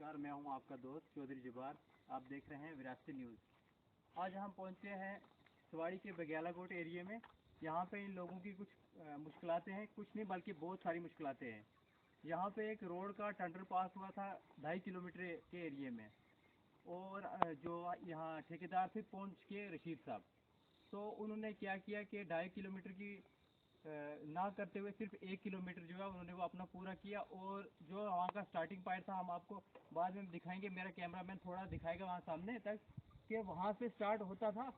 नमस्कार, मैं हूं आपका दोस्त चौधरी जुबार। आप देख रहे हैं विरासती न्यूज़। आज हम पहुंचे हैं सवाड़ी के बग्यालाकोट एरिया में। यहां पे इन लोगों की कुछ मुश्किलातें हैं, कुछ नहीं बल्कि बहुत सारी मुश्किलातें हैं। यहां पे एक रोड का टेंडर पास हुआ था 2.5 किलोमीटर के एरिया में, और जो यहाँ ठेकेदार थे पहुँच के रशीद साहब, तो उन्होंने क्या किया कि 2.5 किलोमीटर की ना करते हुए सिर्फ 1 किलोमीटर जो है उन्होंने वो अपना पूरा किया। और जो वहाँ का स्टार्टिंग पॉइंट था, हम आपको बाद में दिखाएंगे, मेरा कैमरामैन थोड़ा दिखाएगा वहाँ सामने तक, कि वहाँ से स्टार्ट होता था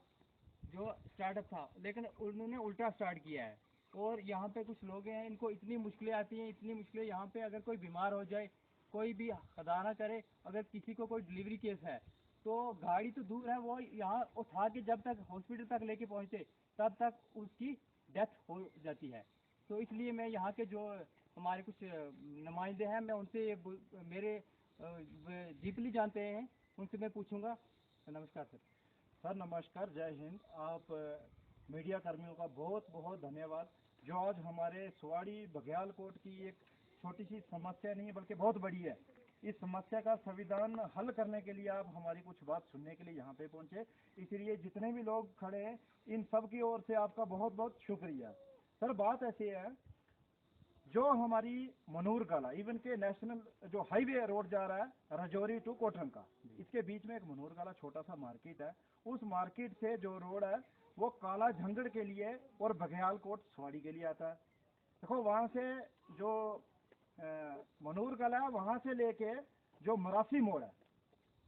जो स्टार्टअप था, लेकिन उन्होंने उल्टा स्टार्ट किया है। और यहाँ पे कुछ लोग हैं, इनको इतनी मुश्किलें आती हैं, इतनी मुश्किलें। यहाँ पे अगर कोई बीमार हो जाए, कोई भी खुदा ना करे, अगर किसी को कोई डिलीवरी केस है, तो गाड़ी तो दूर है, वो यहाँ उठा के जब तक हॉस्पिटल तक लेके पहुँचे तब तक उसकी डेथ हो जाती है। तो इसलिए मैं यहाँ के जो हमारे कुछ नुमाइंदे हैं, मैं उनसे मेरे डीपली जानते हैं, उनसे मैं पूछूंगा। नमस्कार सर। सर नमस्कार, जय हिंद। आप मीडिया कर्मियों का बहुत बहुत धन्यवाद, जो आज हमारे सवाड़ी बग्यालकोट की एक छोटी सी समस्या नहीं है बल्कि बहुत बड़ी है, इस समस्या का संविधान हल करने के लिए आप हमारी कुछ बात सुनने के लिए यहाँ पे पहुँचे। इसलिए जितने भी लोग खड़े हैं, इन सब की ओर से आपका बहुत बहुत शुक्रिया। सर बात ऐसी है, जो हमारी मनूर कला इवन के नेशनल जो हाईवे रोड जा रहा है राजौरी टू कोटरंग का, इसके बीच में एक मनूर कला छोटा सा मार्केट है। उस मार्केट से जो रोड है वो काला झंगड़ के लिए और बघेयालकोट सवाड़ी के लिए आता है। देखो वहाँ से जो मनूर कला है, वहाँ से लेके जो मरासी मोड़ है,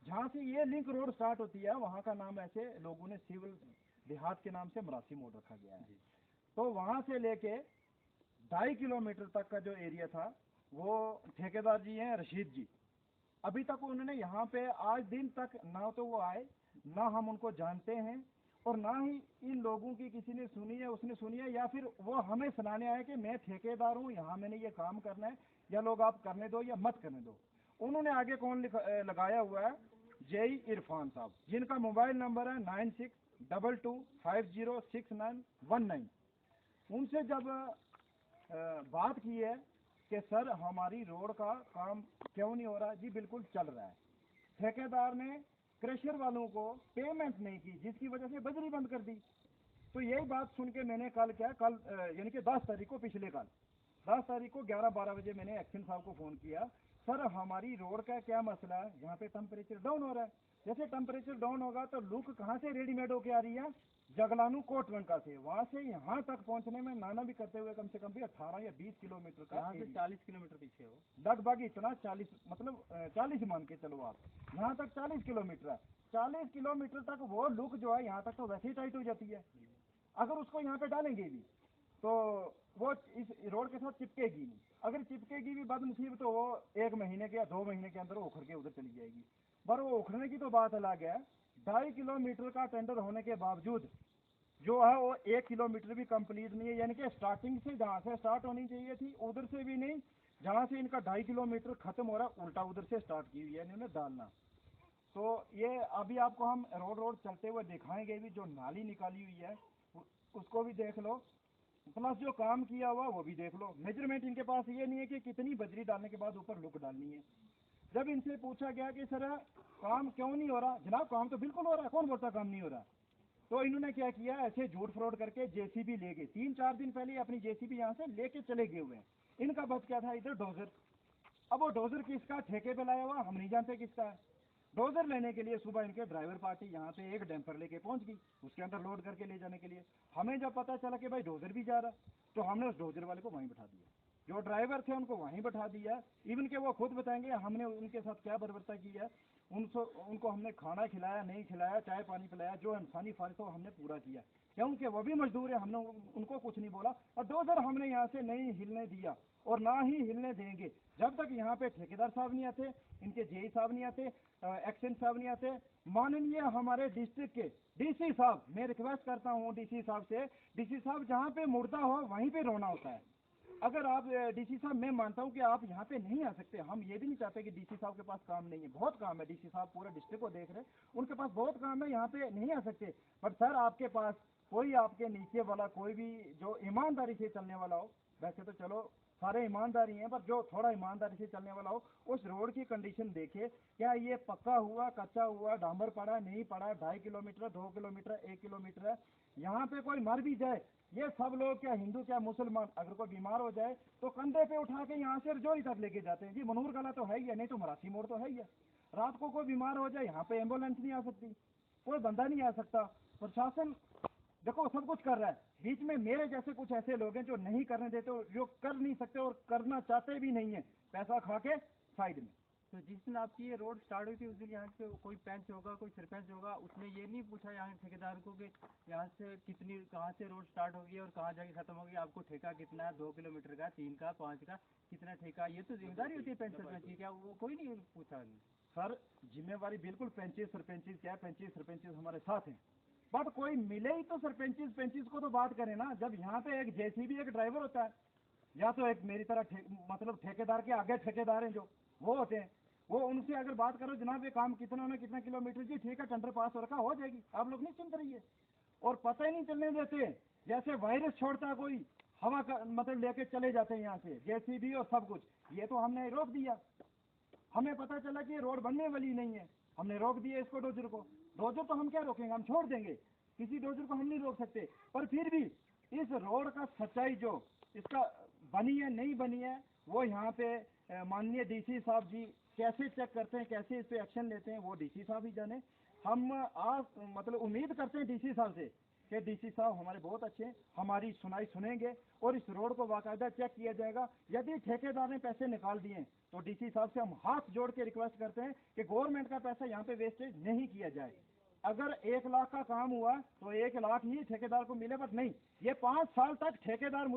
जहाँ से ये लिंक रोड स्टार्ट होती है, वहाँ का नाम ऐसे लोगों ने सिविल देहात के नाम से मरासी मोड़ रखा गया है। तो वहाँ से लेके 2.5 किलोमीटर तक का जो एरिया था, वो ठेकेदार जी हैं रशीद जी। अभी तक उन्होंने यहाँ पे आज दिन तक ना तो वो आए, ना हम उनको जानते हैं, और ना ही इन लोगों की किसी ने सुनी है, उसने सुनी है, या फिर वो हमें सुनाने आए कि मैं ठेकेदार हूँ, यहाँ मैंने ये काम करना है, या लोग आप करने दो या मत करने दो। उन्होंने आगे कौन लगाया हुआ है? जय इरफान साहब, जिनका मोबाइल नंबर है 9622506919। उनसे जब बात की है कि सर हमारी रोड का काम क्यों नहीं हो रहा, जी बिल्कुल चल रहा है। ठेकेदार ने क्रशर वालों को पेमेंट नहीं की, जिसकी वजह से बजरी बंद कर दी। तो यही बात सुन के मैंने कल यानी कि 10 तारीख को, पिछले कल 10 तारीख को 11-12 बजे मैंने एक्शन साहब को फ़ोन किया, सर हमारी रोड का क्या मसला है, यहाँ पे टेम्परेचर डाउन हो रहा है। जैसे टेम्परेचर डाउन होगा तो लुक कहाँ से रेडीमेड होके आ रही है? जगलानू कोटरंका से। वहाँ से यहाँ तक पहुँचने में नाना भी करते हुए कम से कम भी 18 या 20 किलोमीटर का, यहाँ से 40 किलोमीटर पीछे हो लगभग इतना, 40 मतलब 40 मान के चलो आप, यहाँ तक 40 किलोमीटर है। 40 किलोमीटर तक वो लुक जो है यहाँ तक तो वैसे ही टाइट हो जाती है। अगर उसको यहाँ पे डालेंगे भी तो वो इस रोड के साथ चिपकेगी नहीं। अगर चिपकेगी भी बदनसीब तो वो 1 महीने के या 2 महीने के अंदर उखड़ के उधर चली जाएगी। पर वो उखड़ने की तो बात अलग है। 2.5 किलोमीटर का टेंडर होने के बावजूद जो है वो 1 किलोमीटर भी कंप्लीट नहीं है, यानी कि स्टार्टिंग से जहाँ से स्टार्ट होनी चाहिए थी उधर से भी नहीं, जहाँ से इनका 2.5 किलोमीटर खत्म हो रहा है उल्टा उधर से स्टार्ट की हुई है इन्होंने डालना। तो ये अभी आपको हम रोड चलते हुए दिखाएंगे भी, जो नाली निकाली हुई है उसको भी देख लो, प्लस जो काम किया हुआ वो भी देख लो। मेजरमेंट इनके पास ये नहीं है कि कितनी बजरी डालने के बाद ऊपर लुक डालनी है। जब इनसे पूछा गया कि सर काम क्यों नहीं हो रहा, जनाब काम तो बिल्कुल हो रहा है, कौन बोलता काम नहीं हो रहा। तो इन्होंने क्या किया, ऐसे झूठ फ्रॉड करके जेसीबी ले गए। 3-4 दिन पहले अपनी जेसीबी यहाँ से लेके चले गए हुए हैं। इनका बच क्या था इधर डोजर। अब वो डोजर किसका ठेके पे लाया हुआ हम नहीं जानते किसका है। डोजर लेने के लिए सुबह इनके ड्राइवर पार्टी यहाँ पे एक डैम्पर लेके पहुंच गई, उसके अंदर लोड करके ले जाने के लिए। हमें जब पता चला कि भाई डोजर भी जा रहा, तो हमने उस डोजर वाले को वहीं बैठा दिया, जो ड्राइवर थे उनको वहीं बैठा दिया। इवन के वो खुद बताएंगे हमने उनके साथ क्या बर्बरता की है। उनको हमने खाना खिलाया, नहीं खिलाया, चाय पानी पिलाया, जो इंसानी फर्ज था हमने पूरा किया, क्योंकि वो भी मजदूर है, हमने उनको कुछ नहीं बोला। और डोजर हमने यहाँ से नहीं हिलने दिया और ना ही हिलने देंगे जब तक यहाँ पे ठेकेदार साहब नहीं आते, इनके जेई साहब नहीं आते, एक्शन साहब नहीं आते। माननीय हमारे डिस्ट्रिक्ट के डीसी साहब, मैं रिक्वेस्ट करता हूँ डीसी साहब से, डीसी साहब जहाँ पे मुर्दा हो वहीं पे रोना होता है। अगर आप डीसी साहब, मैं मानता हूँ कि आप यहाँ पे नहीं आ सकते, हम ये भी नहीं चाहते कि डीसी साहब के पास काम नहीं है, बहुत काम है। डीसी साहब पूरे डिस्ट्रिक्ट को देख रहे हैं, उनके पास बहुत काम है, यहाँ पे नहीं आ सकते। बट सर आपके पास कोई आपके नीचे वाला कोई भी जो ईमानदारी से चलने वाला हो, वैसे तो चलो सारे ईमानदारी हैं, पर जो थोड़ा ईमानदारी से चलने वाला हो उस रोड की कंडीशन देखे, क्या ये पक्का हुआ, कच्चा हुआ, डांबर पड़ा नहीं पड़ा, 2.5 किलोमीटर, 2 किलोमीटर, 1 किलोमीटर है, यहाँ पे कोई मर भी जाए, ये सब लोग क्या हिंदू क्या मुसलमान, अगर कोई बीमार हो जाए तो कंधे पे उठा के यहाँ से रजौरी तक लेके जाते हैं जी। मनूर कला तो है ही है, नहीं तो मराठी मोड़ तो है ही है। रात को कोई बीमार हो जाए, यहाँ पे एम्बुलेंस नहीं आ सकती, कोई बंदा नहीं आ सकता। प्रशासन देखो सब कुछ कर रहा है, बीच में मेरे जैसे कुछ ऐसे लोग हैं जो नहीं करने देते, जो कर नहीं सकते और करना चाहते भी नहीं है, पैसा खा के साइड में। तो जिस दिन आपकी ये रोड स्टार्ट हुई थी उस दिन यहाँ से कोई पंच होगा, कोई सरपंच होगा, उसने ये नहीं पूछा यहाँ ठेकेदार को कि यहाँ से कितनी, कहाँ से रोड स्टार्ट होगी और कहाँ जाके खत्म होगी, आपको ठेका कितना है, 2 किलोमीटर का, 3 का, 5 का, कितना ठेका, ये तो जिम्मेदारी होती है पंच सरपंच की, क्या वो कोई नहीं पूछा? सर जिम्मेवारी बिल्कुल पैंतीस सरपंचीज क्या है, 35 सरपंचीज हमारे साथ हैं, बट कोई मिले ही तो सरपंचीज पैंतीस को तो बात करें ना। जब यहाँ पे एक जेसीबी एक ड्राइवर होता है, या तो एक मेरी तरह मतलब ठेकेदार के आगे ठेकेदार हैं जो वो होते हैं, वो उनसे अगर बात करो जनाब ये काम कितना होना, कितना किलोमीटर, जी ठीक है टेंडर पास हो रखा, हो जाएगी, आप लोग नहीं चिंता रहिए। और पता ही नहीं चलने देते, जैसे वायरस छोड़ता कोई हवा का मतलब लेके चले जाते हैं यहाँ से जेसीबी और सब कुछ। ये तो हमने रोक दिया, हमें पता चला कि ये रोड बनने वाली नहीं है, हमने रोक दिया इसको, डोजर को। डोजर तो हम क्या रोकेंगे, हम छोड़ देंगे, किसी डोजर को हम नहीं रोक सकते। पर फिर भी इस रोड का सच्चाई जो इसका बनी है नहीं बनी है, वो यहाँ पे माननीय डीसी साहब जी कैसे चेक करते हैं, कैसे इस पे एक्शन लेते हैं, वो डीसी साहब ही जाने। हम आज मतलब उम्मीद करते हैं डीसी साहब से कि डीसी साहब हमारे बहुत अच्छे हैं, हमारी सुनाई सुनेंगे और इस रोड को बाकायदा चेक किया जाएगा। यदि ठेकेदार ने पैसे निकाल दिए तो डीसी साहब से हम हाथ जोड़ के रिक्वेस्ट करते हैं कि गवर्नमेंट का पैसा यहाँ पे वेस्टेज नहीं किया जाए। अगर 1 लाख का काम हुआ तो 1 लाख ही ठेकेदार को मिले, बट नहीं, ये 5 साल तक ठेकेदार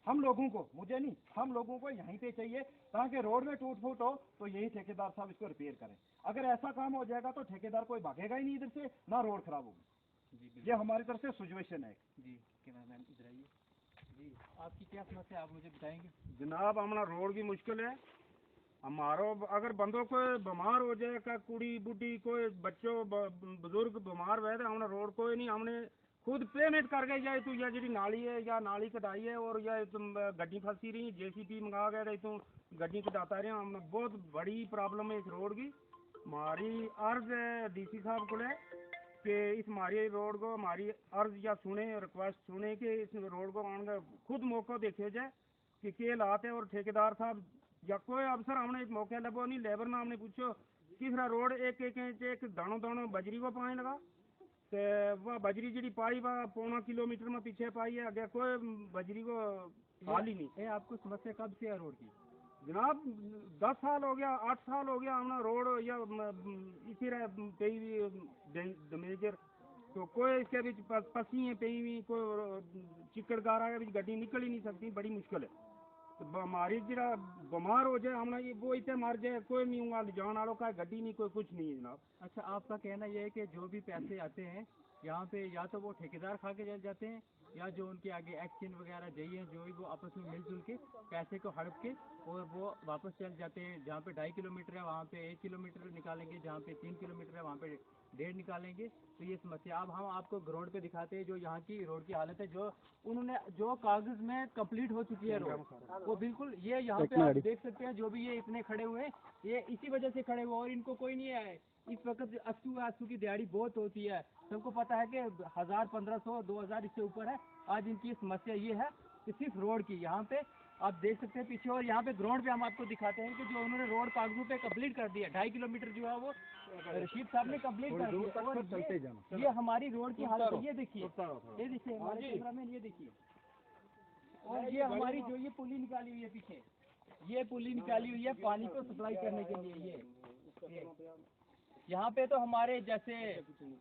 हम लोगों को, मुझे नहीं, हम लोगों को यहीं पे चाहिए, ताकि रोड में टूट फूट हो तो यही ठेकेदार साहब इसको रिपेयर करें। अगर ऐसा काम हो जाएगा तो ठेकेदार कोई भागेगा ही नहीं इधर से, ना रोड खराब होगी। ये हमारी तरफ से सिचुएशन है जी। कैमरामैन इधर आइए जी, आपकी क्या समस्या आप मुझे बताएंगे? जनाब हमारा रोड की मुश्किल है, हमारो अगर बंदों को बीमार हो जाए, का कुड़ी बुढ़ी कोई बच्चों बुजुर्ग बीमार हुए तो हमने रोड कोई नहीं, हमने खुद पेमेंट करके जाए तू या जी नाली है या नाली कटाई है और या तुम गड्डी फंसी रही जेसीबी मंगा गए रही तू गड्डी कटाता रहे, हमने बहुत बड़ी प्रॉब्लम है इस रोड की। हमारी अर्ज है डीसी साहब को कि इस हमारी रोड को हमारी अर्ज या सुने रिक्वेस्ट सुने कि इस रोड को आने खुद मौका देखे जाए कि क्या हालात है। और ठेकेदार साहब या कोई अफसर हमने एक मौके लबो नहीं, लेबर ना हमने पूछो तीसरा रोड एक एक इंच एक दानों दानों बजरी को पानी लगा तो वह बजरी जी पाई वह 1.25 किलोमीटर में पीछे पाई है, अगर कोई बजरी को हाल ही नहीं है। आपको समस्या कब से है रोड की? जनाब 10 साल हो गया, 8 साल हो गया हमने रोड या इसी डमेजर तो कोई इसके बीच पसी है पी हुई, कोई चिकड़ गारा के बीच गड्डी निकल ही नहीं सकती, बड़ी मुश्किल है। तो हमारी जरा बीमार हो जाए हमने वो इतने मर जाए, कोई नहीं होगा जान वालों का, गड्डी नहीं, कोई कुछ नहीं है जनाब। अच्छा, आपका कहना यह है कि जो भी पैसे आते हैं यहाँ पे या तो वो ठेकेदार खा के जाते हैं या जो उनके आगे एक्शन वगैरह चाहिए जो भी वो आपस में मिलजुल के पैसे को हड़प के और वो वापस चल जाते हैं। जहाँ पे 2.5 किलोमीटर है वहाँ पे 1 किलोमीटर निकालेंगे, जहाँ पे 3 किलोमीटर है वहाँ पे 1.5 निकालेंगे। तो ये समस्या अब हम आपको ग्राउंड पे दिखाते हैं जो यहाँ की रोड की हालत है, जो उन्होंने जो कागज में कंप्लीट हो चुकी है रोड, वो बिल्कुल ये यहाँ पे आप देख सकते हैं। जो भी ये इतने खड़े हुए ये इसी वजह से खड़े हुए और इनको कोई नहीं है। इस वक्त अस्तु की दिहाड़ी बहुत होती है, सबको पता है कि 1000, 1500, 2000 इससे ऊपर है। आज इनकी समस्या ये है कि सिर्फ रोड की, यहाँ पे आप देख सकते हैं पीछे, और यहाँ पे ग्राउंड पे हम आपको दिखाते हैं कि जो उन्होंने रोड कागजों पे कंप्लीट कर दिया, 2.5 किलोमीटर जो है वो रशीद साहब ने कंप्लीट कर दिया। और ये हमारी रोड की हालत है, ये देखिए हमारे कैमरामैन, ये देखिए। और ये हमारी जो ये पुली निकाली हुई है पीछे, ये पुली निकाली हुई है पानी को सप्लाई करने के लिए। ये यहाँ पे तो हमारे जैसे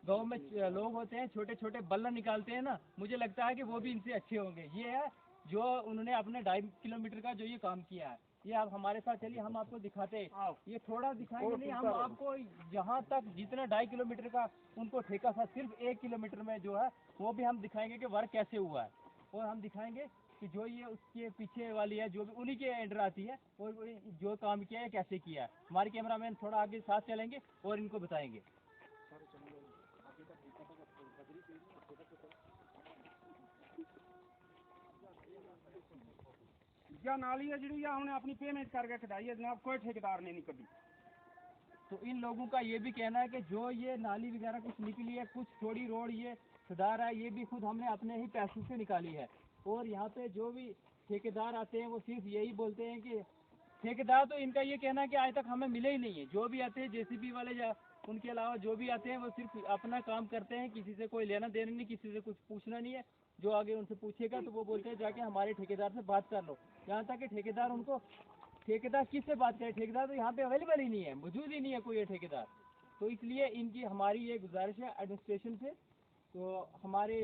गांव में लोग होते हैं छोटे छोटे बल्ला निकालते हैं ना, मुझे लगता है कि वो भी इनसे अच्छे होंगे। ये है जो उन्होंने अपने 2.5 किलोमीटर का जो ये काम किया है, ये आप हमारे साथ चलिए, हम आपको दिखाते हैं। ये थोड़ा दिखाएंगे नहीं, हम आपको यहाँ तक जितना 2.5 किलोमीटर का उनको ठेका था, सिर्फ 1 किलोमीटर में जो है वो भी हम दिखाएंगे कि वर्क कैसे हुआ है। और हम दिखाएंगे कि जो ये उसके पीछे वाली है जो भी उन्हीं के अंडर आती है और जो काम किया है कैसे किया है। हमारे कैमरामैन थोड़ा आगे साथ चलेंगे और इनको बताएंगे। क्या नाली है जी हमने अपनी पेमेंट करके कटाई है जनाब, कोई ठेकेदार ने नहीं कटी। तो इन लोगों का ये भी कहना है कि जो ये नाली वगैरह कुछ निकली है, कुछ थोड़ी रोड ये सुधार है, ये भी खुद हमने अपने ही पैसों से निकाली है। और यहाँ पे जो भी ठेकेदार आते हैं वो सिर्फ यही बोलते हैं कि ठेकेदार, तो इनका ये कहना है कि आज तक हमें मिले ही नहीं है। जो भी आते हैं जेसीबी वाले या उनके अलावा जो भी आते हैं वो सिर्फ अपना काम करते हैं, किसी से कोई लेना देना नहीं, किसी से कुछ पूछना नहीं है। जो आगे उनसे पूछेगा तो वो बोलते हैं जाके हमारे ठेकेदार से बात कर लो। यहाँ तक कि ठेकेदार उनको, ठेकेदार किससे बात करे, ठेकेदार तो यहाँ पे अवेलेबल ही नहीं है, मौजूद ही नहीं है कोई ठेकेदार। तो इसलिए इनकी हमारी ये गुजारिश है एडमिनिस्ट्रेशन से, तो हमारे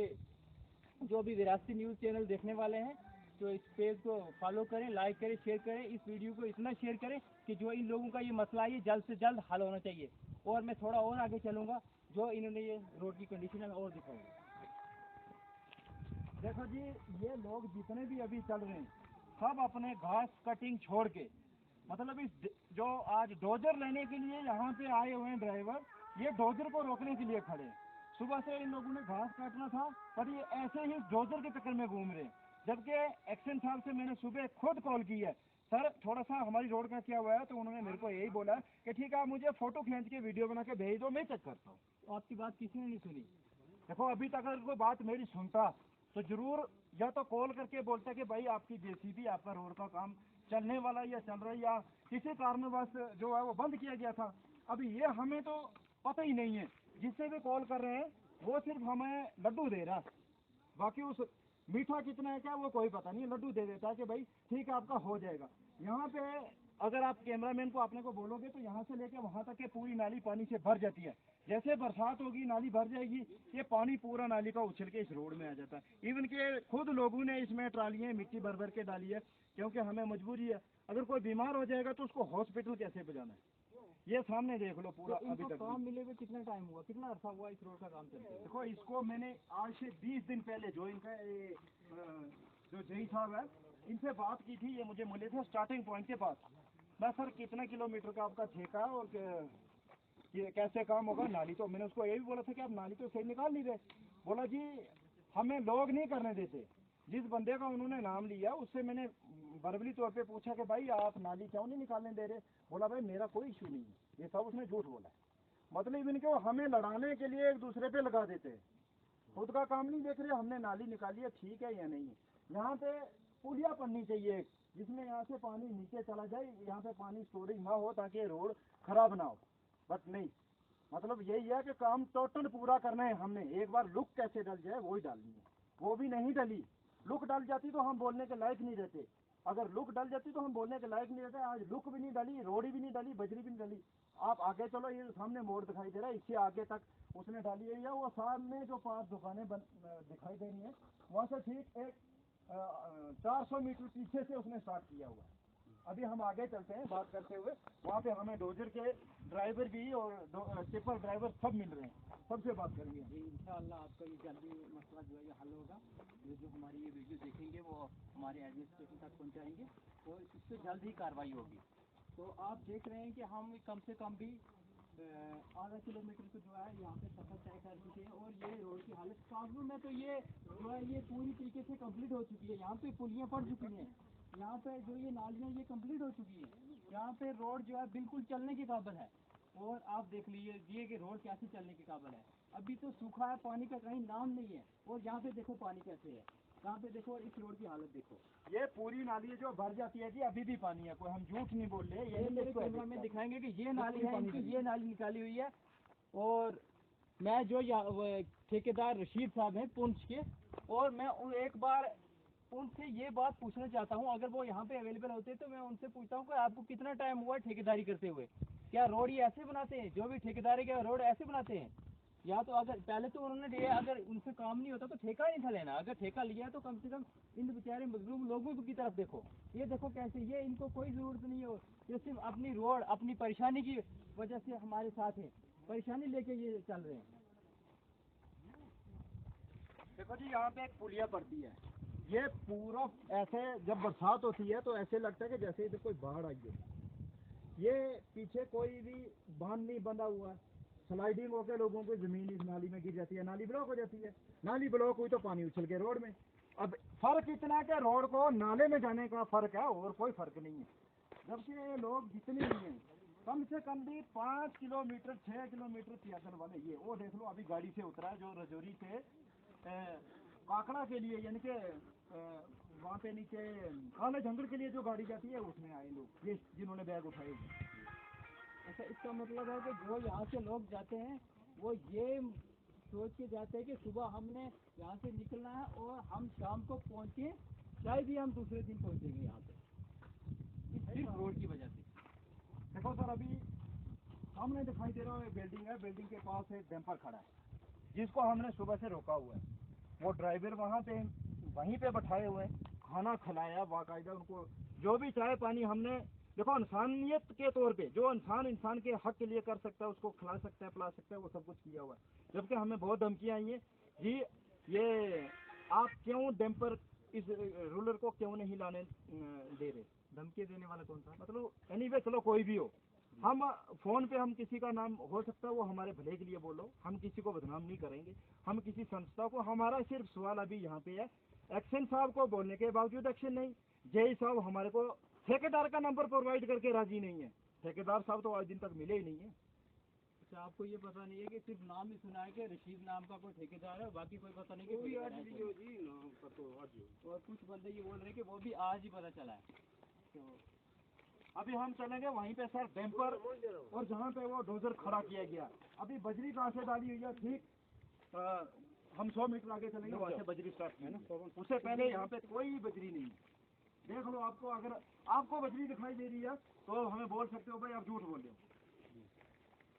जो भी विरासती न्यूज़ चैनल देखने वाले हैं तो इस पेज को फॉलो करें, लाइक करें, शेयर करें। इस वीडियो को इतना शेयर करें कि जो इन लोगों का ये मसला है ये जल्द से जल्द हल होना चाहिए। और मैं थोड़ा और आगे चलूँगा, जो इन्होंने ये रोड की कंडीशन है और दिखाऊँगा। देखो जी, ये लोग जितने भी अभी चल रहे हैं सब अपने घास कटिंग छोड़ के, मतलब इस जो आज डोजर लेने के लिए यहाँ पे आए हुए हैं ड्राइवर, ये डोजर को रोकने के लिए खड़े हैं। सुबह से इन लोगों ने घास काटना था पर ये ऐसे ही डोजर के चक्कर में घूम रहे हैं। जबकि एक्शन साहब से मैंने सुबह खुद कॉल की है, सर थोड़ा सा हमारी रोड का क्या हुआ है, तो उन्होंने मेरे को यही बोला कि ठीक है आप मुझे फोटो खींच के वीडियो बना के भेज दो, मैं चेक करता हूँ। तो आपकी बात किसी ने नहीं सुनी। देखो अभी तक अगर कोई बात मेरी सुनता तो जरूर या तो कॉल करके बोलता कि भाई आपकी जेसीबी, आपका रोड का काम चलने वाला या चल रहा है या किसी कारणवश जो है वो बंद किया गया था। अभी ये हमें तो पता ही नहीं है, जिससे भी कॉल कर रहे हैं वो सिर्फ हमें लड्डू दे रहा है, बाकी उस मीठा कितना है क्या वो कोई पता नहीं, लड्डू दे देता है कि भाई ठीक है आपका हो जाएगा। यहाँ पे अगर आप कैमरामैन को अपने को बोलोगे तो यहाँ से लेके वहाँ तक के पूरी नाली पानी से भर जाती है। जैसे बरसात होगी नाली भर जाएगी, ये पानी पूरा नाली का उछल के इस रोड में आ जाता है। इवन के खुद लोगों ने इसमें ट्रालियाँ मिट्टी भर भर के डाली है, क्योंकि हमें मजबूरी है। अगर कोई बीमार हो जाएगा तो उसको हॉस्पिटल कैसे पहुँचाना है, ये सामने देख लो पूरा। तो अभी तक काम मिले हुए कितना टाइम हुआ, कितना अर्सा हुआ इस रोड का काम चलते हुए? देखो इसको मैंने आज से 20 दिन पहले जो इनका जो जई साहब है इनसे बात की थी, ये मुझे मिले थे स्टार्टिंग पॉइंट के पास। मैं सर कितना किलोमीटर का आपका ठेका है और ये कैसे काम होगा नाली, तो मैंने उसको यही बोला था कि आप नाली तो सही निकाल नहीं रहे। बोला जी हमें लोग नहीं करने देते। जिस बंदे का उन्होंने नाम लिया उससे मैंने वर्बली तौर पे पूछा कि भाई आप नाली क्यों नहीं निकालने दे रहे, बोला भाई मेरा कोई इशू नहीं है। ये सब उसने झूठ बोला। मतलब इनको हमें लड़ाने के लिए एक दूसरे पे लगा देते हैं, खुद का काम नहीं देख रहे। हमने नाली निकाली है ठीक है या नहीं, यहाँ पे पुलिया पड़नी चाहिए जिसमें यहाँ से पानी नीचे चला जाए, यहाँ पे पानी स्टोरेज ना हो ताकि रोड खराब ना हो। बट नहीं, मतलब यही है कि काम टोटल पूरा करना है हमने। एक बार लुक कैसे डल जाए वही डालनी है, वो भी नहीं डली। लुक डल जाती तो हम बोलने के लायक नहीं रहते, अगर लुक डल जाती तो हम बोलने के लायक नहीं रहते। आज लुक भी नहीं डली, रोड़ी भी नहीं डली, बजरी भी नहीं डली। आप आगे चलो, ये सामने मोड़ दिखाई दे रहा है, इससे आगे तक उसने डाली है, या वो सामने जो 5 दुकानें दिखाई दे रही हैं वहाँ से ठीक एक 400 मीटर पीछे से उसने स्टार्ट किया हुआ है। अभी हम आगे चलते हैं बात करते हुए, वहाँ पे हमें डोजर के ड्राइवर भी और टिपर ड्राइवर सब मिल रहे हैं, सबसे बात करेंगे। इंशाअल्लाह आपका ये जल्दी मसला जो है ये हल होगा। जो हमारी ये वीडियो देखेंगे वो हमारे एडमिनिस्ट्रेशन तक पहुंचाएंगे और इस पर जल्द ही कार्रवाई होगी। तो आप देख रहे हैं कि हम कम से कम भी आधा किलोमीटर को जो है यहाँ पे सफर तय कर चुके हैं और ये रोड की हालत काबू में तो ये जो है ये पूरी तरीके से कंप्लीट हो चुकी है। यहाँ पे पुलियाँ पड़ चुकी हैं, यहाँ पे जो ये नालियाँ ये कंप्लीट हो चुकी है, यहाँ पे रोड जो है बिल्कुल चलने के काबिल है। और आप देख लीजिए कि रोड कैसे चलने के काबिल है। अभी तो सूखा है, पानी का कहीं नाम नहीं है। और यहाँ पे देखो पानी कैसे है, यहाँ पे देखो, इस रोड की हालत देखो। ये पूरी नाली जो भर जाती है जी, अभी भी पानी है, कोई हम झूठ नहीं बोल रहे। ये मेरे कैमरा में दिखाएंगे कि ये नाली है, इनकी ये नाली निकाली हुई है। और मैं जो ठेकेदार रशीद साहब हैं पुंछ के, और मैं एक बार उनसे ये बात पूछना चाहता हूँ, अगर वो यहाँ पे अवेलेबल होते तो मैं उनसे पूछता हूँ कि आपको कितना टाइम हुआ ठेकेदारी करते हुए, क्या रोड ये ऐसे बनाते हैं, जो भी ठेकेदारी के रोड ऐसे बनाते हैं? या तो अगर पहले तो उन्होंने लिया, अगर उनसे काम नहीं होता तो ठेका नहीं था लेना। अगर ठेका लिया तो कम से कम इन बेचारे मजलूम लोगों की तरफ देखो। ये देखो कैसे, ये इनको कोई ज़रूरत नहीं हो, ये सिर्फ अपनी रोड अपनी परेशानी की वजह से हमारे साथ है, परेशानी लेके ये चल रहे हैं। देखो जी यहाँ पे एक पुलिया पड़ती है, ये पूरा ऐसे जब बरसात होती है तो ऐसे लगता है कि जैसे इधर कोई बाढ़ आई है। ये पीछे कोई भी बांध नहीं बंधा हुआ है, स्लाइडिंग होकर लोगों को जमीन इस नाली में गिर जाती है, नाली ब्लॉक हो जाती है। नाली ब्लॉक हुई तो पानी उछल के रोड में, अब फर्क इतना है कि रोड को नाले में जाने का फर्क है और कोई फर्क नहीं है। जबकि ये लोग जितने भी हैं कम से कम भी 5 किलोमीटर 6 किलोमीटर पैदल वाले, ये वो देख लो अभी गाड़ी से उतरा जो रजौरी से काकड़ा के लिए, यानी कि वहाँ पे नीचे काले जंगल के लिए जो गाड़ी जाती है उसमें आए लोग, ये जिन्होंने बैग उठाए हुए। अच्छा, इसका मतलब है कि जो यहाँ से लोग जाते हैं वो ये सोच के जाते हैं कि सुबह हमने यहाँ से निकलना है और हम शाम को पहुँचे, शायद ही हम दूसरे दिन पहुँचेंगे यहाँ पे, सिर्फ रोड की वजह से। देखो सर, अभी सामने दिखाई दे रहा है बिल्डिंग है, बिल्डिंग के पास एक डंपर खड़ा है जिसको हमने सुबह से रोका हुआ है। वो ड्राइवर वहाँ पे वहीं पे बैठाए हुए हैं, खाना खिलाया बाकायदा उनको, जो भी चाय पानी हमने, देखो इंसानियत के तौर पे जो इंसान के हक के लिए कर सकता है उसको खिला सकता है पिला सकता है, वो सब कुछ किया हुआ है। जबकि हमें बहुत धमकियाँ आई हैं जी, ये आप क्यों डंपर इस रूलर को क्यों नहीं लाने दे रहे। धमकी देने वाला कौन था? मतलब एनीवे चलो कोई भी हो, हम फोन पे हम किसी का नाम हो सकता है वो हमारे भले के लिए बोलो, हम किसी को बदनाम नहीं करेंगे, हम किसी संस्था को, हमारा सिर्फ सवाल अभी यहाँ पे है, एक्शन साहब को बोलने के बावजूद एक्शन नहीं, जेई साहब हमारे को ठेकेदार का नंबर प्रोवाइड करके राजी नहीं है, ठेकेदार साहब तो आज दिन तक मिले ही नहीं है। अच्छा, आपको ये पता नहीं है कि सिर्फ नाम ही सुना है कि रशीद नाम का कोई ठेकेदार है, बाकी कोई पता नहीं कि और कुछ बंदे ये बोल रहे हैं कि वो भी आज ही पता चला है। तो अभी हम चलेंगे वहीं पे सर डैम्पर और जहाँ पे वो डोजर खड़ा किया गया, अभी बजरी कहाँ से डाली हुई है, ठीक हम 100 मीटर आगे चलेंगे वहाँ से बजरी स्टार्ट है ना, उससे पहले यहाँ पे कोई बजरी नहीं है। देख लो, आपको अगर आपको बजरी दिखाई दे रही है तो हमें बोल सकते हो भाई आप झूठ बोल रहे हो।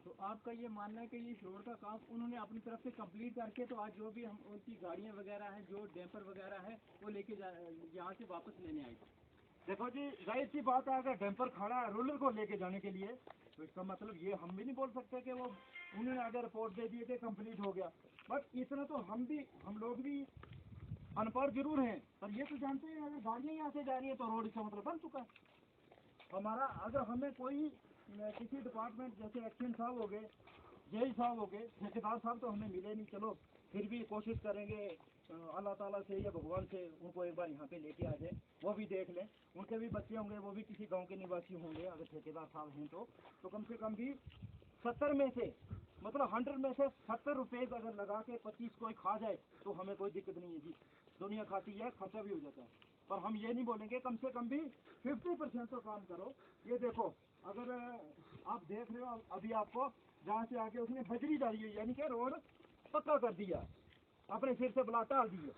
तो आपका ये मानना है कि ये रोड का काम उन्होंने अपनी तरफ से कंप्लीट करके, तो आज जो भी हम उनकी गाड़ियाँ वगैरह हैं, जो डैम्पर वगैरह है, वो लेके यहाँ से वापस लेने आए थे। देखो जी, जाहिर सी बात है अगर डैम्पर खड़ा है रोलर को लेके जाने के लिए तो इसका मतलब ये हम भी नहीं बोल सकते कि वो उन्होंने अगर रिपोर्ट दे दिए कि कंप्लीट हो गया, बट इतना तो हम लोग भी अनपढ़ जरूर हैं, पर ये तो जानते हैं अगर गाड़ियाँ यहाँ से जा रही है तो रोड इसका मतलब बन चुका है हमारा। अगर हमें कोई किसी डिपार्टमेंट जैसे एक्शन साहब हो गए, जेई साहब हो गए, ठेकेदार साहब तो हमें मिले नहीं, चलो फिर भी कोशिश करेंगे अल्लाह ताला से या भगवान से उनको एक बार यहाँ पे लेके आ जाए, वो भी देख लें, उनके भी बच्चे होंगे, वो भी किसी गांव के निवासी होंगे, अगर ठेकेदार साहब हैं तो कम से कम भी 70 में से, मतलब 100 में से 70 रुपये अगर लगा के 25 कोई खा जाए तो हमें कोई दिक्कत नहीं है जी, दुनिया खाती है, खर्चा भी हो जाता है, पर हम ये नहीं बोलेंगे कम से कम भी 50% तो काम करो। ये देखो, अगर आप देख रहे हो अभी आपको जहाँ से आके उसने बजरी डाली है, यानी कि रोड पक्का कर दिया, अपने सिर से बला टाल दिए,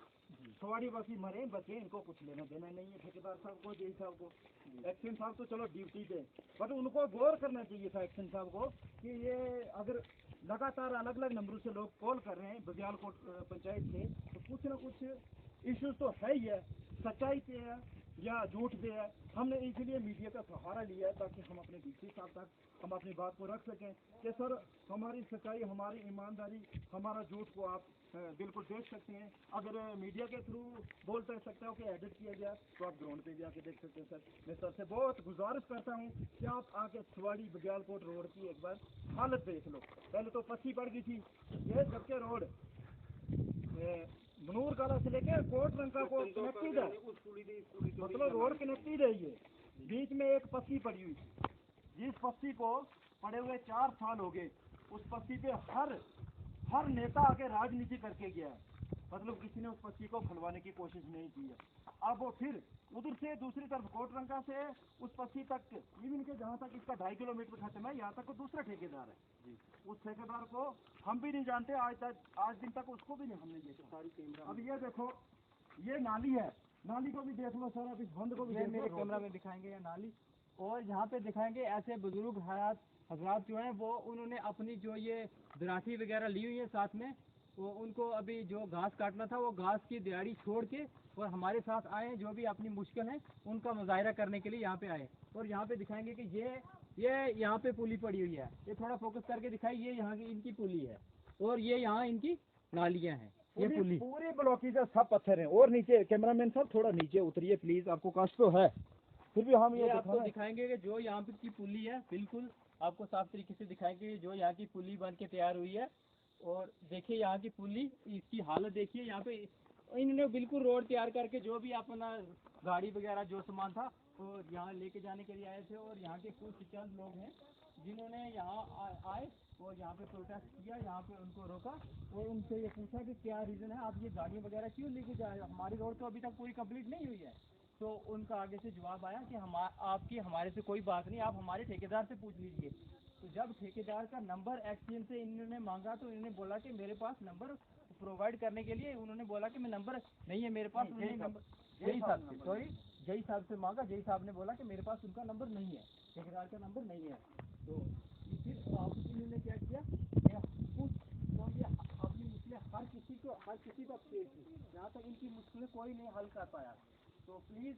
सवारी बाकी मरे बचे, इनको कुछ लेना देना नहीं है ठेकेदार साहब को, जेई साहब को। एक्शन साहब तो चलो ड्यूटी पे, बट उनको गौर करना चाहिए था एक्शन साहब को कि ये अगर लगातार अलग अलग नंबरों से लोग कॉल कर रहे हैं बग्यालकोट पंचायत से, तो कुछ ना कुछ इश्यूज तो है ही है, सच्चाई पे है या झूठ पे है। हमने इसलिए मीडिया का सहारा लिया है ताकि हम अपने डीसी साहब तक हम अपनी बात को रख सकें कि सर हमारी सच्चाई, हमारी ईमानदारी, हमारा झूठ को आप बिल्कुल देख सकते हैं। अगर मीडिया के थ्रू बोल सकते हो कि एडिट किया गया तो आप ग्राउंड पे भी आके देख सकते हैं। सर मैं सर से बहुत गुजारिश करता हूँ कि आप आके सवाड़ी बग्यालकोट रोड की एक बार हालत देख लो। पहले तो पस्सी पड़ गई थी ये, जबकि रोड मनूर कला से लेके कोट रंका को कनेक्टेड है, मतलब रोड कनेक्टेड है। ये बीच में एक पस्सी पड़ी हुई थी, जिस पस्सी को पड़े हुए 4 साल हो गए, उस पस्सी पे हर नेता आके राजनीति करके गया है, मतलब किसी ने उस पस्सी को खुलवाने की कोशिश नहीं की है। अब वो फिर उधर से दूसरी तरफ कोटरंका से उस पस्सी तक, इवन के जहाँ तक इसका 2.5 किलोमीटर खत्म है, यहाँ तक दूसरा ठेकेदार है। उस ठेकेदार को हम भी नहीं जानते, आज दिन तक उसको भी नहीं हमने देखा सारी कैमरा। अब ये देखो, ये नाली है, नाली को भी देख लो सर, अब इस बंद को भी मेरे कैमरा में दिखाएंगे या नाली, और यहाँ पे दिखाएंगे ऐसे बुजुर्ग हजरात जो हैं वो उन्होंने अपनी जो ये दराठी वगैरह ली हुई है साथ में, वो उनको अभी जो घास काटना था वो घास की दिहाड़ी छोड़ के और हमारे साथ आए, जो भी अपनी मुश्किल है उनका मुजाहिरा करने के लिए यहाँ पे आए। और यहाँ पे दिखाएंगे कि ये यहाँ पे पुली पड़ी हुई है, ये थोड़ा फोकस करके दिखाई, ये यहाँ की इनकी पुली है और ये यहाँ इनकी नालियाँ हैं। ये पुली पूरी ब्लॉकेज है, सब पत्थर हैं। और नीचे कैमरामैन साहब थोड़ा नीचे उतरिए प्लीज, आपको कष्ट तो है, फिर भी हम ये आपको दिखाएंगे कि जो यहाँ पे की पुली है, बिल्कुल आपको साफ तरीके से दिखाएंगे जो यहाँ की पुली बन के तैयार हुई है। और देखिए यहाँ की पुली, इसकी हालत देखिए, यहाँ पे इन्होंने बिल्कुल रोड तैयार करके जो भी अपना गाड़ी वगैरह जो सामान था और यहाँ लेके जाने के लिए आए थे, और यहाँ के कुछ चंद लोग हैं जिन्होंने यहाँ आए और यहाँ पे प्रोटेस्ट किया, यहाँ पे उनको रोका और उनसे ये पूछा कि क्या रीज़न है, आप ये गाड़ी वगैरह क्यों लेके जा रहे हो, हमारी रोड तो अभी तक पूरी कंप्लीट नहीं हुई है। तो उनका आगे से जवाब आया कि आपकी हमारे से कोई बात नहीं, आप हमारे ठेकेदार से पूछ लीजिए। तो जब ठेकेदार का नंबर एक्सचेंज से इन्होंने मांगा तो इन्होंने बोला कि मेरे पास नंबर प्रोवाइड करने के लिए उन्होंने बोला कि मैं नंबर नहीं है मेरे पास। उन्होंने नंबर जय साहब से सॉरी जय साहब से मांगा, जय साहब ने बोला कि मेरे पास उनका नंबर नहीं है, ठेकेदार का नंबर नहीं है। तो फिर वापस इन्होंने क्या किया, अपनी मुश्किलें हर किसी को पेश की, यहाँ तक इनकी मुश्किलें कोई नहीं हल कर पाया। तो प्लीज़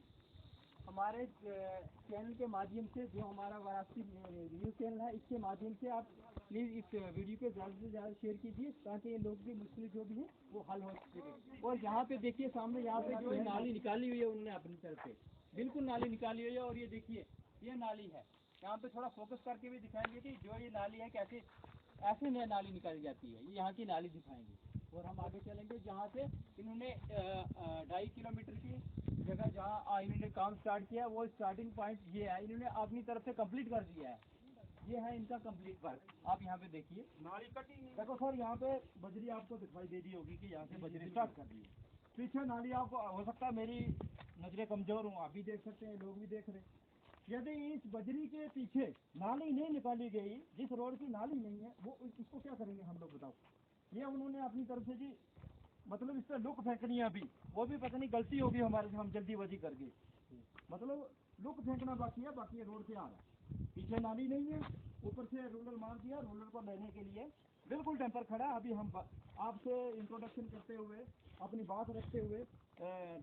हमारे चैनल के माध्यम से, जो हमारा वाराणसी न्यूज़ चैनल है, इसके माध्यम से आप प्लीज़ इस वीडियो को ज़्यादा से ज़्यादा शेयर कीजिए ताकि इन लोगों की मुश्किल जो भी है वो हल हो सके। और यहाँ पे देखिए सामने यहाँ पे जो नाली निकाली हुई है उन्होंने अपनी तरफ से, बिल्कुल नाली निकाली हुई है। और ये देखिए ये नाली है, यहाँ पे थोड़ा फोकस करके भी दिखाएंगे कि जो ये नाली है कैसे ऐसे में नाली निकाली जाती है, ये यहाँ की नाली दिखाएंगे। और हम आगे चलेंगे जहाँ से इन्होंने 2.5 किलोमीटर की जगह जहाँ इन्होंने काम स्टार्ट किया, वो स्टार्टिंग पॉइंट ये है, इन्होंने अपनी तरफ से कंप्लीट कर दिया है। ये है इनका कंप्लीट वर्क, आप यहाँ पे देखिए नाली कटी नहीं। देखो सर, यहाँ पे बजरी आपको दिखाई दे रही होगी कि यहाँ से बजरी स्टार्ट कर दी है। पीछे नाली आपको हो सकता है मेरी नजरें कमजोर हूँ, आप भी देख सकते हैं, लोग भी देख रहे हैं। यदि इस बजरी के पीछे नाली नहीं निकाली गई, जिस रोड की नाली नहीं है, वो इसको क्या करेंगे हम लोग बताओ। ये उन्होंने अपनी तरफ से जी मतलब इस पर लुक फेंकनी है, अभी वो भी पता नहीं गलती होगी हमारे से, हम जल्दीबाजी कर गए, मतलब लुक फेंकना बाकी है, बाकी रोड पे आ रहा है। पीछे नाली नहीं है, ऊपर से रोलर मार दिया, रोलर को लेने के लिए बिल्कुल टेम्पर खड़ा। अभी हम आपसे इंट्रोडक्शन करते हुए, अपनी बात रखते हुए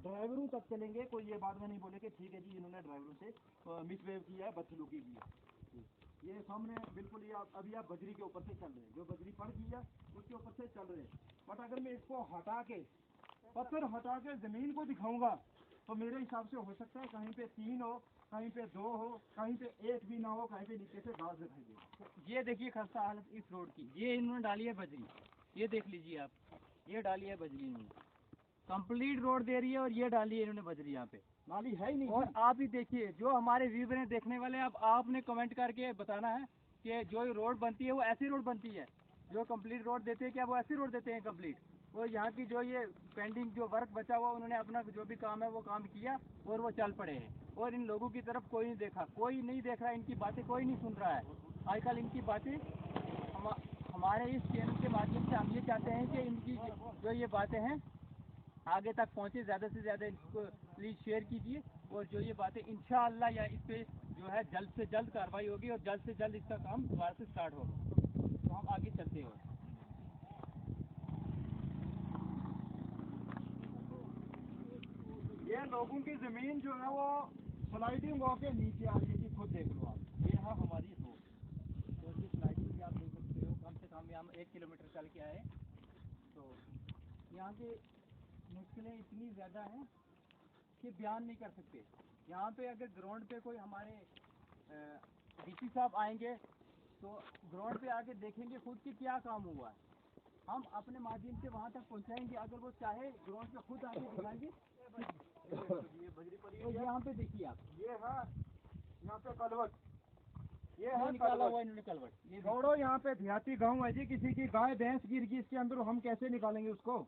ड्राइवरों तक चलेंगे। कोई ये बात में नहीं बोले कि ठीक है जी इन्होंने ड्राइवरों से मिसबिहेव किया है, बदसलूकी की है। ये सामने बिल्कुल ही अभी आप बजरी के ऊपर से चल रहे हैं, जो बजरी पड़ गई है उसके ऊपर से चल रहे हैं। बट अगर मैं इसको हटा के, पत्थर हटा के ज़मीन को दिखाऊंगा तो मेरे हिसाब से हो सकता है कहीं पे 3 हो, कहीं पे 2 हो, कहीं पे 1 भी ना हो, कहीं पे नीचे से घास दिखाई दे। ये देखिए खस्ता हालत इस रोड की, ये इन्होंने डाली है बजरी, ये देख लीजिए आप, ये डाली है बजरी इन्होंने, कंप्लीट रोड दे रही है और ये डाली है इन्होंने बजरी, यहाँ पे नाली है ही नहीं। और आप ही देखिए, जो हमारे व्यूवर हैं देखने वाले, अब आपने कमेंट करके बताना है कि जो रोड बनती है वो ऐसी रोड बनती है, जो कंप्लीट रोड देते हैं क्या वो ऐसी रोड देते हैं कंप्लीट। और यहाँ की जो ये पेंडिंग जो वर्क बचा हुआ, उन्होंने अपना जो भी काम है वो काम किया और वो चल पड़े हैं, और इन लोगों की तरफ कोई नहीं देखा, कोई नहीं देख रहा है, इनकी बातें कोई नहीं सुन रहा है। आजकल इनकी बातें हमारे इस चैनल के माध्यम से हम ये चाहते हैं कि इनकी जो ये बातें हैं आगे तक पहुँचे, ज़्यादा से ज़्यादा इसको प्लीज़ शेयर कीजिए। और जो ये बातें इंशाअल्लाह या इस पे जो है जल्द से जल्द कार्रवाई होगी और जल्द से जल्द इसका काम दोबारा से स्टार्ट होगा। तो हम आगे चलते हैं। ये लोगों की ज़मीन जो है वो स्लाइडिंग होके नीचे आ रही है, खुद देख लो आप। ये है हमारी रोड, तो इस स्लाइडिंग भी आप देख सकते हो, कम से कम हम 1 किलोमीटर चल के आए। तो यहाँ की मुश्किलें इतनी ज़्यादा हैं कि बयान नहीं कर सकते। यहाँ पे अगर ग्राउंड पे कोई हमारे डीसी साहब आएंगे तो ग्राउंड पे आके देखेंगे खुद कि क्या काम हुआ है, हम अपने माध्यम से वहाँ तक पहुँचाएंगे। अगर वो चाहे ग्राउंड पे खुद आके दिखाएंगे। ये बजरी पड़ी है, यहाँ पे देखिए आप, ये है यहाँ पे कलवट, ये है निकाला हुआ इन्होंने कलवट। ये छोड़ो, यहाँ पे देहाती गांव है जी, किसी की गाय भैंस गिर गई इसके अंदर, हम कैसे निकालेंगे उसको।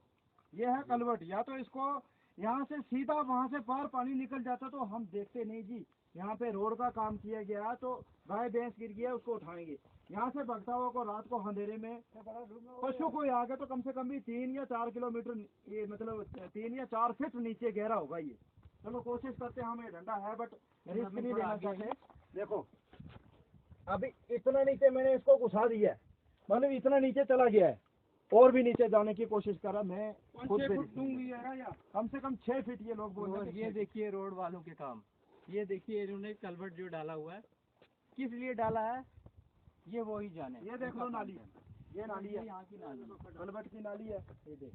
ये है कलवट, या तो इसको यहाँ से सीधा वहाँ से पार पानी निकल जाता तो हम देखते नहीं जी। यहाँ पे रोड का काम किया गया तो गाय भैंस गिर गया उसको उठाएंगे। यहाँ से भगता हुआ को रात को अंधेरे में पशु कोई आ गया तो कम से कम भी 3 या 4 किलोमीटर, ये मतलब 3 या 4 फीट नीचे गहरा होगा ये। चलो कोशिश करते हैं, हमें डंडा है बट रिस्क नहीं लेना चाहिए। देखो अभी इतना नीचे मैंने इसको घुसा दिया है, मतलब इतना नीचे चला गया है, और भी नीचे जाने की कोशिश करा मैं खुद पे कम से कम 6 फीट ये लोग बोल रहे हैं। ये देखिए रोड वालों के काम, ये देखिए इन्होंने कलवट जो डाला हुआ है, किस लिए डाला है ये वो ही जाने। ये देख लो नाली, ये नाली है, यहाँ की नाली, कलवट की नाली है।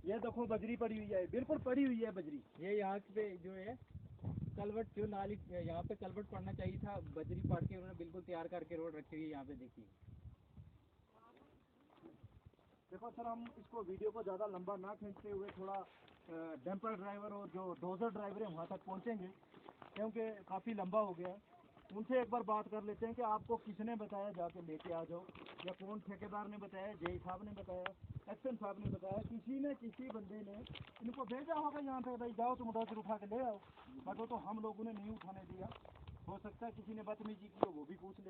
ये देखो बजरी पड़ी हुई है, बिल्कुल पड़ी हुई है बजरी। ये यहाँ पे जो है कलवट जो नाली, यहाँ पे कलवट पड़ना चाहिए था, बजरी पाट के उन्होंने बिल्कुल तैयार करके रोड रखी हुई है। यहाँ पे देखिए देखो सर, हम इसको वीडियो को ज़्यादा लंबा ना खींचते हुए थोड़ा डंपर ड्राइवर और जो डोजर ड्राइवर है वहाँ तक पहुँचेंगे, क्योंकि काफ़ी लंबा हो गया। उनसे एक बार बात कर लेते हैं कि आपको किसने बताया जाके लेके आ जाओ, या कौन ठेकेदार ने बताया, जेई साहब ने बताया, एक्शन साहब ने बताया, किसी बंदे ने इनको भेजा होगा यहाँ पे, भाई जाओ तुम उधर उठा के ले आओ, बट वो तो हम लोगों ने नहीं उठाने दिया। हो सकता है किसी ने बदतमीजी की हो, वो भी पूछ ले।